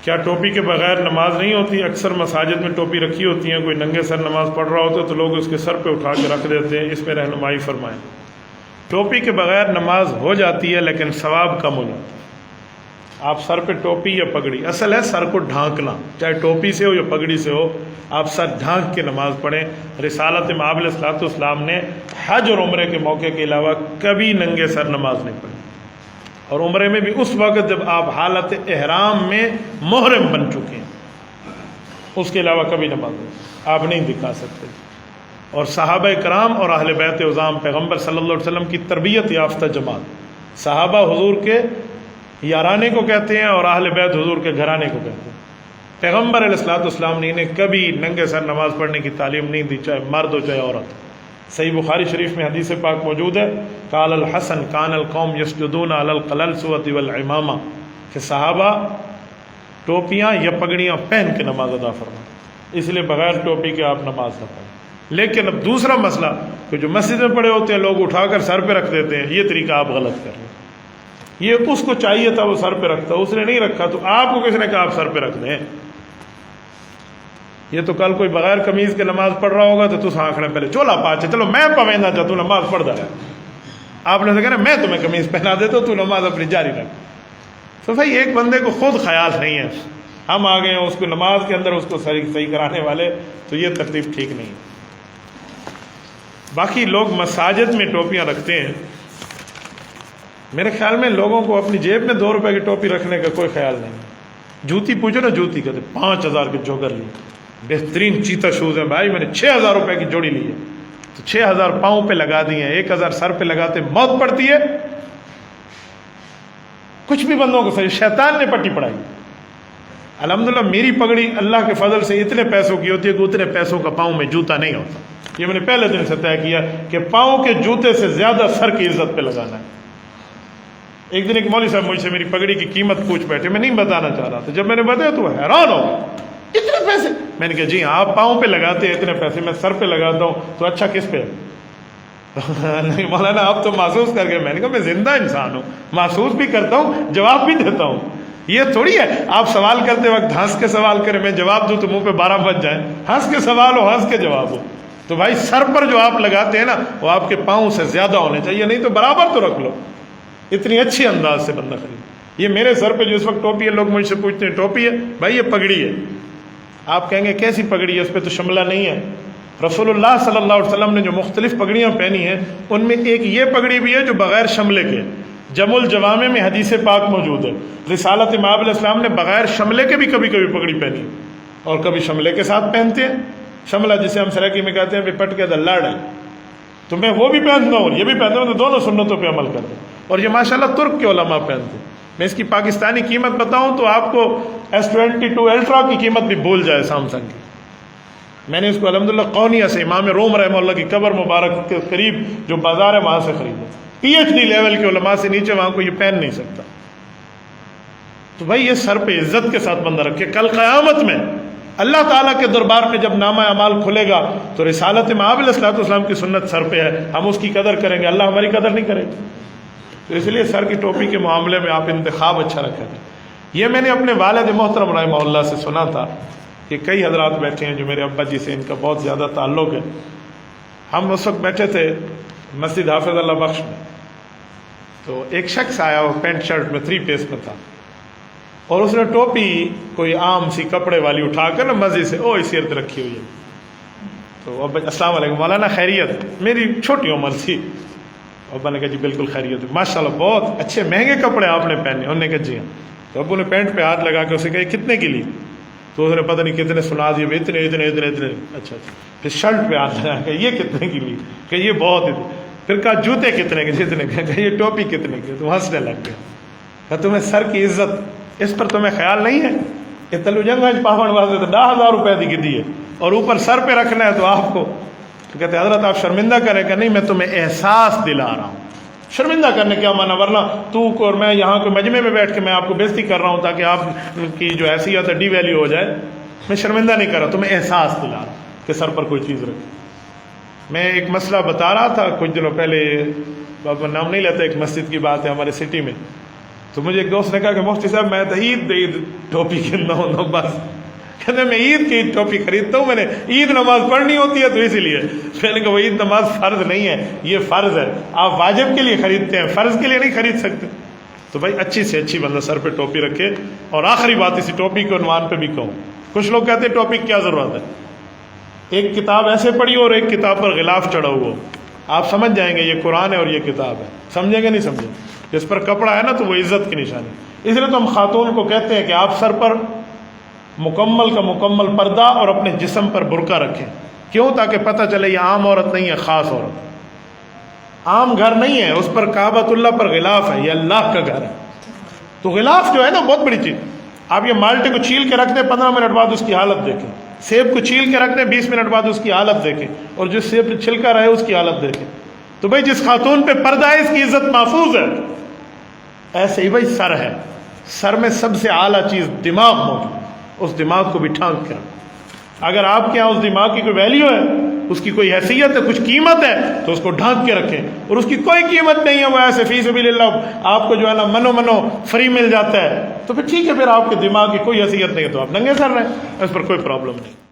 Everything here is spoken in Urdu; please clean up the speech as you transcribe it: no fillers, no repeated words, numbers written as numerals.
کیا ٹوپی کے بغیر نماز نہیں ہوتی؟ اکثر مساجد میں ٹوپی رکھی ہوتی ہیں، کوئی ننگے سر نماز پڑھ رہا ہوتا ہے تو لوگ اس کے سر پہ اٹھا کے رکھ دیتے ہیں، اس میں رہنمائی فرمائیں۔ ٹوپی کے بغیر نماز ہو جاتی ہے لیکن ثواب کم ہو جاتا ہے۔ آپ سر پہ ٹوپی یا پگڑی، اصل ہے سر کو ڈھانکنا، چاہے ٹوپی سے ہو یا پگڑی سے ہو، آپ سر ڈھانک کے نماز پڑھیں۔ رسالت مآب علیہ الصلوۃ والسلام نے حج اور عمرے کے موقع کے علاوہ کبھی ننگے سر نماز نہیں پڑھی، اور عمرے میں بھی اس وقت جب آپ حالت احرام میں محرم بن چکے ہیں، اس کے علاوہ کبھی نماز نہیں آپ نہیں دکھا سکتے۔ اور صحابہ کرام اور اہل بیت عظام پیغمبر صلی اللہ علیہ وسلم کی تربیت یافتہ جماعت، صحابہ حضور کے یارانے کو کہتے ہیں اور اہل بیت حضور کے گھرانے کو کہتے ہیں۔ پیغمبر علیہ الصلوۃ والسلام نے انہیں کبھی ننگے سر نماز پڑھنے کی تعلیم نہیں دی، چاہے مرد ہو چاہے عورت۔ صحیح بخاری شریف میں حدیث پاک موجود ہے، قال الحسن کان القوم یسجدون علی القلنسوۃ والعمامہ، کہ صحابہ ٹوپیاں یا پگڑیاں پہن کے نماز ادا فرمائیں، اس لیے بغیر ٹوپی کے آپ نماز نہ پڑھیں۔ لیکن اب دوسرا مسئلہ کہ جو مسجد میں پڑے ہوتے ہیں لوگ اٹھا کر سر پہ رکھ دیتے ہیں، یہ طریقہ آپ غلط کر رہے ہیں۔ یہ اس کو چاہیے تھا وہ سر پہ رکھتا، اس نے نہیں رکھا، تو آپ کو کس نے کہا آپ سر پہ رکھ دیں؟ یہ تو کل کوئی بغیر قمیض کے نماز پڑھ رہا ہوگا تو تس آنکھنے پہلے چولا پاچے چلو میں پویندا چا تو نماز پڑھ دا ہے، آپ نے کہنا میں تمہیں قمیض پہنا دیتا ہوں، تو نماز اپنی جاری رکھ۔ تو بھائی ایک بندے کو خود خیال نہیں ہے، ہم آ گئے ہیں اس کو نماز کے اندر اس کو صحیح کرانے والے، تو یہ ترتیب ٹھیک نہیں ہے۔ باقی لوگ مساجد میں ٹوپیاں رکھتے ہیں، میرے خیال میں لوگوں کو اپنی جیب میں 2 روپے کی ٹوپی رکھنے کا کوئی خیال نہیں ہے۔ جوتی پوچھو نا، جوتی کہتے 5000 کے جوگر لی، بہترین چیتا شوز ہیں بھائی، میں نے 6000 روپے کی جوڑی لی ہے، تو 6000 پاؤں پہ لگا دی ہیں، 1000 سر پہ لگاتے موت پڑتی ہے۔ کچھ بھی بندوں کو صحیح، شیطان نے پٹی پڑھائی۔ الحمدللہ میری پگڑی اللہ کے فضل سے اتنے پیسوں کی ہوتی ہے کہ اتنے پیسوں کا پاؤں میں جوتا نہیں ہوتا۔ یہ میں نے پہلے دن سے طے کیا کہ پاؤں کے جوتے سے زیادہ سر کی عزت پہ لگانا ہے۔ ایک دن ایک مولوی صاحب مجھ سے میری پگڑی کی قیمت پوچھ بیٹھے، میں نہیں بتانا چاہ رہا تھا، جب میں نے بتایا تو حیران ہو گئے، اتنے پیسے؟ میں نے کہا جی آپ پاؤں پہ لگاتے ہیں اتنے پیسے، میں سر پہ لگاتا ہوں تو اچھا کس پہ؟ نہیں مولانا آپ تو محسوس کر کے، میں نے کہا میں زندہ انسان ہوں، محسوس بھی کرتا ہوں، جواب بھی دیتا ہوں۔ یہ تھوڑی ہے آپ سوال کرتے وقت ہنس کے سوال کریں، میں جواب دوں تو منہ پہ 12 بج جائیں، ہنس کے سوال ہو ہنس کے جواب ہو۔ تو بھائی سر پر جو آپ لگاتے ہیں نا وہ آپ کے پاؤں سے زیادہ ہونے چاہیے، نہیں تو برابر تو رکھ لو، اتنی اچھی انداز سے بندہ خرید۔ یہ میرے سر پہ جو اس وقت ٹوپی ہے، لوگ مجھ سے پوچھتے ہیں ٹوپی ہے؟ بھائی یہ پگڑی ہے۔ آپ کہیں گے کیسی پگڑی ہے، اس پہ تو شملہ نہیں ہے۔ رسول اللہ صلی اللہ علیہ وسلم نے جو مختلف پگڑیاں پہنی ہیں ان میں ایک یہ پگڑی بھی ہے جو بغیر شملے کے، جمع الجوامع میں حدیث پاک موجود ہے۔ رسالت مآب علیہ السلام نے بغیر شملے کے بھی کبھی کبھی پگڑی پہنی اور کبھی شملے کے ساتھ پہنتے ہیں۔ شملہ جسے ہم سرائکی میں کہتے ہیں پٹ کے دلاڑ ہے، تو میں وہ بھی پہنتا ہوں اور یہ بھی پہنتا ہوں، تو دونوں سنتوں پہ عمل کرتا ہوں۔ اور یہ ماشاءاللہ ترک کے علماء پہنتے ہیں۔ میں اس کی پاکستانی قیمت بتاؤں تو آپ کو S22 الٹرا کی قیمت بھی بھول جائے سامسنگ کی۔ میں نے اس کو الحمدللہ قونیہ سے، امام روم رحمہ اللہ کی قبر مبارک کے قریب جو بازار ہے وہاں سے خریدا، PhD لیول کے علماء سے نیچے وہاں کو یہ پہن نہیں سکتا۔ تو بھائی یہ سر پہ عزت کے ساتھ بندہ رکھے، کل قیامت میں اللہ تعالیٰ کے دربار میں جب نامہ اعمال کھلے گا تو رسالت مآب علیہ السلام کی سنت سر پہ ہے، ہم اس کی قدر کریں گے، اللہ ہماری قدر نہیں کرے گا۔ تو اس لیے سر کی ٹوپی کے معاملے میں آپ انتخاب اچھا رکھیں۔ یہ میں نے اپنے والد محترم رحمہ اللہ سے سنا تھا کہ کئی حضرات بیٹھے ہیں جو میرے ابا جی سے ان کا بہت زیادہ تعلق ہے۔ ہم اس وقت بیٹھے تھے مسجد حافظ اللہ بخش میں، تو ایک شخص آیا، وہ پینٹ شرٹ میں 3 پیس میں تھا، اور اس نے ٹوپی کوئی عام سی کپڑے والی اٹھا کر نا مسجد سے سیرت رکھی ہوئی ہے۔ تو ابا السلام علیکم مولانا خیریت؟ میری چھوٹی عمر تھی۔ ابا نے کہا جی بالکل خیریت، ماشاءاللہ بہت اچھے مہنگے کپڑے آپ نے پہنے۔ انہوں نے کہا جی ہاں۔ تو ابو نے پینٹ پہ ہاتھ لگا کے اسے کہا کتنے کی لی؟ تو اس نے پتہ نہیں کتنے سنا دیے، اتنے اتنے اتنے اتنے۔ اچھا پھر شرٹ پہ ہاتھ لگا کہ یہ کتنے کی لی؟ کہ یہ بہت اتنے۔ پھر کہا جوتے کتنے کے؟ جتنے کے۔ کہ یہ ٹوپی کتنے کی؟ تو ہنسنے لگ گیا۔ کہ تمہیں سر کی عزت اس پر تمہیں خیال نہیں ہے؟ یہ تلو جنگ پاون واسطے تو 10,000 روپے کی دی ہے اور اوپر سر پہ رکھنا ہے تو آپ کو تو کہتے حضرت آپ شرمندہ کریں کہ نہیں، میں تمہیں احساس دلا رہا ہوں۔ شرمندہ کرنے کیا مانا، ورنہ تو اور میں یہاں کے مجمع میں بیٹھ کے میں آپ کو بےزتی کر رہا ہوں تاکہ آپ کی جو حیثیت ہے ڈی ویلیو ہو جائے۔ میں شرمندہ نہیں کر رہا، تمہیں احساس دلا رہا ہوں کہ سر پر کوئی چیز رکھے۔ میں ایک مسئلہ بتا رہا تھا کچھ دنوں پہلے، بابا نام نہیں لیتا، ایک مسجد کی بات ہے ہمارے سٹی میں، تو مجھے ایک دوست نے کہا کہ مفتی صاحب میں تو عید ٹوپی کھیلنا ہوں بس، کہتے میں عید کی ٹوپی خریدتا ہوں، میں نے عید نماز پڑھنی ہوتی ہے تو اسی لیے. میں نے کہا وہ عید نماز فرض نہیں ہے، یہ فرض ہے، آپ واجب کے لیے خریدتے ہیں، فرض کے لیے نہیں خرید سکتے. تو بھائی اچھی سے اچھی بندہ سر پہ ٹوپی رکھے. اور آخری بات اسی ٹوپی کے عنوان پہ بھی کہوں، کچھ لوگ کہتے ہیں ٹوپی کی کیا ضرورت ہے، ایک کتاب ایسے پڑھی اور ایک کتاب پر غلاف چڑھا ہوا، آپ سمجھ جائیں گے یہ قرآن ہے اور یہ کتاب ہے. سمجھیں گے نہیں سمجھیں؟ جس پر کپڑا ہے نا تو وہ عزت کی نشانی. اس لیے تو ہم خاتون کو کہتے ہیں کہ آپ سر پر مکمل کا مکمل پردہ اور اپنے جسم پر برقع رکھیں. کیوں؟ تاکہ پتہ چلے یہ عام عورت نہیں ہے، خاص عورت، عام گھر نہیں ہے، اس پر کعبۃ اللہ پر غلاف ہے، یہ اللہ کا گھر ہے. تو غلاف جو ہے نا بہت بڑی چیز. آپ یہ مالٹے کو چھیل کے رکھ دیں، 15 منٹ بعد اس کی حالت دیکھیں. سیب کو چھیل کے رکھ دیں، 20 منٹ بعد اس کی حالت دیکھیں. اور جو سیب چھلکا رہے اس کی حالت دیکھیں. تو بھائی جس خاتون پہ پردہ ہے اس کی عزت محفوظ ہے. ایسے ہی بھائی سر ہے، سر میں سب سے اعلیٰ چیز دماغ موجود ہے، اس دماغ کو بھی ڈھانک کے رکھیں. اگر آپ کے یہاں اس دماغ کی کوئی ویلیو ہے، اس کی کوئی حیثیت ہے، کچھ قیمت ہے، تو اس کو ڈھانک کے رکھیں. اور اس کی کوئی قیمت نہیں ہے، وہ ایسے فی سبیل اللہ آپ کو جو ہے نا منو فری مل جاتا ہے، تو پھر ٹھیک ہے، پھر آپ کے دماغ کی کوئی حیثیت نہیں ہے تو آپ ننگے سر رہیں، اس پر کوئی پرابلم نہیں.